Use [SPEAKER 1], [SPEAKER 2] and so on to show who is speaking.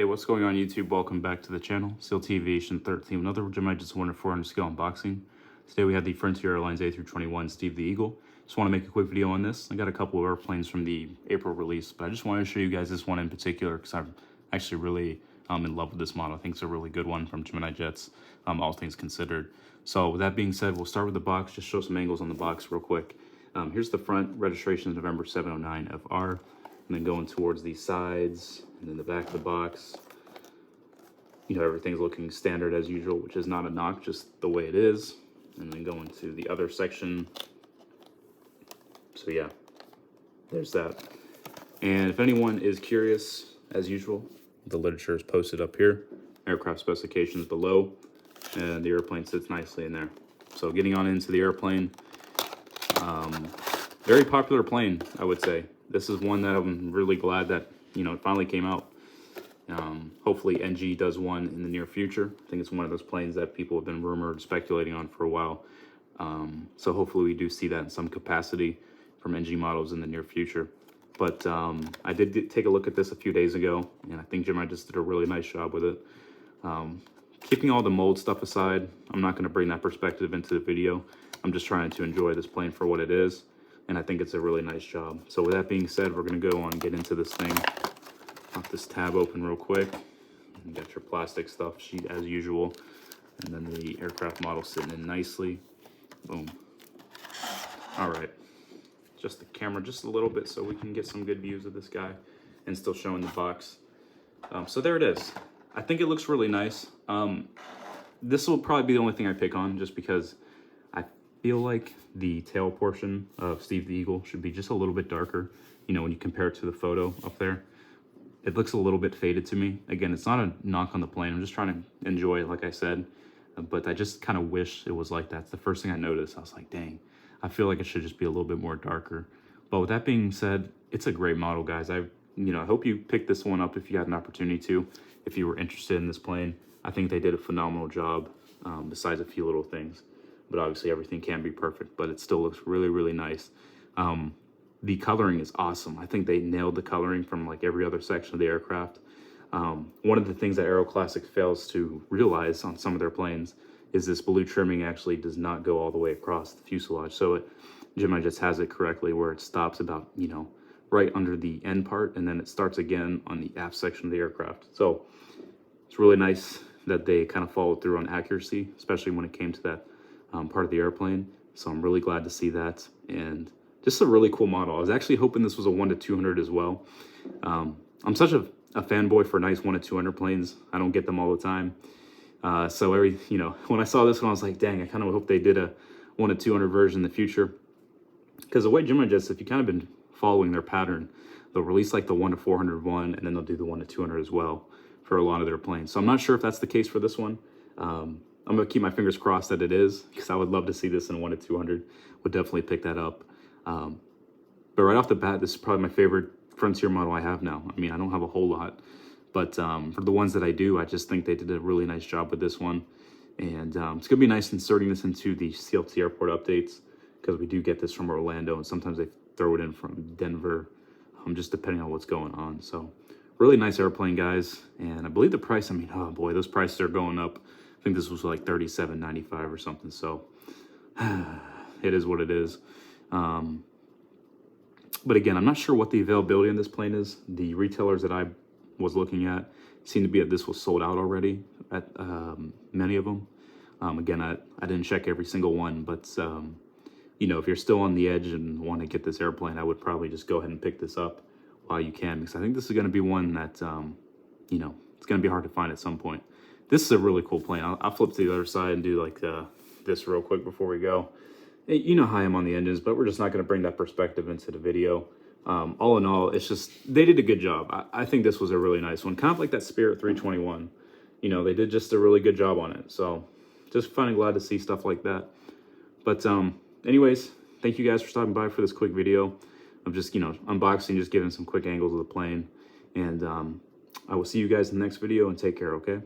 [SPEAKER 1] Hey, what's going on YouTube? Welcome back to the channel. SEAL Aviation 13, another Gemini just won a 400 scale unboxing. Today we have the Frontier Airlines A321 Steve the Eagle. Just want to make a quick video on this. I got a couple of airplanes from the April release, but I just wanted to show you guys this one in particular because I'm actually really in love with this model. I think it's a really good one from Gemini Jets, all things considered. So with that being said, we'll start with the box, just show some angles on the box real quick. Here's the front, registration is November 709 FR, and then going towards the sides, and then the back of the box, you know, everything's looking standard as usual, which is not a knock, just the way it is. And then going to the other section. So yeah, there's that. And if anyone is curious, as usual, the literature is posted up here, aircraft specifications below, and the airplane sits nicely in there. So getting on into the airplane, very popular plane, I would say. This is one that I'm really glad that, you know, it finally came out. Hopefully NG does one in the near future. I think it's one of those planes that people have been rumored, speculating on for a while. So hopefully we do see that in some capacity from NG models in the near future. But I did take a look at this a few days ago, and I think Gemini just did a really nice job with it. Keeping all the mold stuff aside, I'm not going to bring that perspective into the video. I'm just trying to enjoy this plane for what it is, and I think it's a really nice job. So with that being said, we're going to go on and get into this thing. Pop this tab open real quick. You got your plastic stuff sheet as usual, and then the aircraft model sitting in nicely. Boom. All right, just the camera just a little bit so we can get some good views of this guy and still showing the box. So there it is. I think it looks really nice. This will probably be the only thing I pick on, just because I feel like the tail portion of Steve the Eagle should be just a little bit darker, you know, when you compare it to the photo up there. It looks a little bit faded to me. Again, it's not a knock on the plane. I'm just trying to enjoy it, like I said. But I just kind of wish it was like that. It's the first thing I noticed. I was like, dang, I feel like it should just be a little bit more darker. But with that being said, it's a great model, guys. I hope you pick this one up if you had an opportunity to, if you were interested in this plane. I think they did a phenomenal job, besides a few little things. But obviously everything can't be perfect, but it still looks really, really nice. The coloring is awesome. I think they nailed the coloring from like every other section of the aircraft. One of the things that Aero Classic fails to realize on some of their planes is this blue trimming actually does not go all the way across the fuselage. So Gemini just has it correctly where it stops about, you know, right under the end part, and then it starts again on the aft section of the aircraft. So it's really nice that they kind of followed through on accuracy, especially when it came to that part of the airplane. So I'm really glad to see that. And just a really cool model. I was actually hoping this was a 1-200 as well. I'm such a fanboy for nice 1-200 planes. I don't get them all the time. So when I saw this one, I was like, dang, I kind of hope they did a 1-200 version in the future. Because the way Gemini Jets, if you kind of been following their pattern, they'll release like the 1-400 one, and then they'll do the 1-200 as well for a lot of their planes. So I'm not sure if that's the case for this one. I'm gonna keep my fingers crossed that it is, because I would love to see this in 1-200. Would definitely pick that up. But right off the bat, this is probably my favorite Frontier model I have now. I mean, I don't have a whole lot, but for the ones that I do, I just think they did a really nice job with this one. And it's gonna be nice inserting this into the CLT airport updates, because we do get this from Orlando, and sometimes they throw it in from Denver, just depending on what's going on. So really nice airplane, guys. And I believe the price, I mean, oh boy, those prices are going up. I think this was like $37.95 or something. So it is what it is. But again, I'm not sure what the availability on this plane is. The retailers that I was looking at seem to be that this was sold out already at many of them. Again, I didn't check every single one, but you know, if you're still on the edge and want to get this airplane, I would probably just go ahead and pick this up while you can, because I think this is going to be one that, you know, it's going to be hard to find at some point. This is a really cool plane. I'll flip to the other side and do like this real quick before we go. You know how I am on the engines, but we're just not going to bring that perspective into the video. All in all, it's just, they did a good job. I think this was a really nice one. Kind of like that Spirit 321. You know, they did just a really good job on it. So just finally glad to see stuff like that. But anyways, thank you guys for stopping by for this quick video of just, you know, unboxing, just giving some quick angles of the plane. And I will see you guys in the next video, and take care, okay?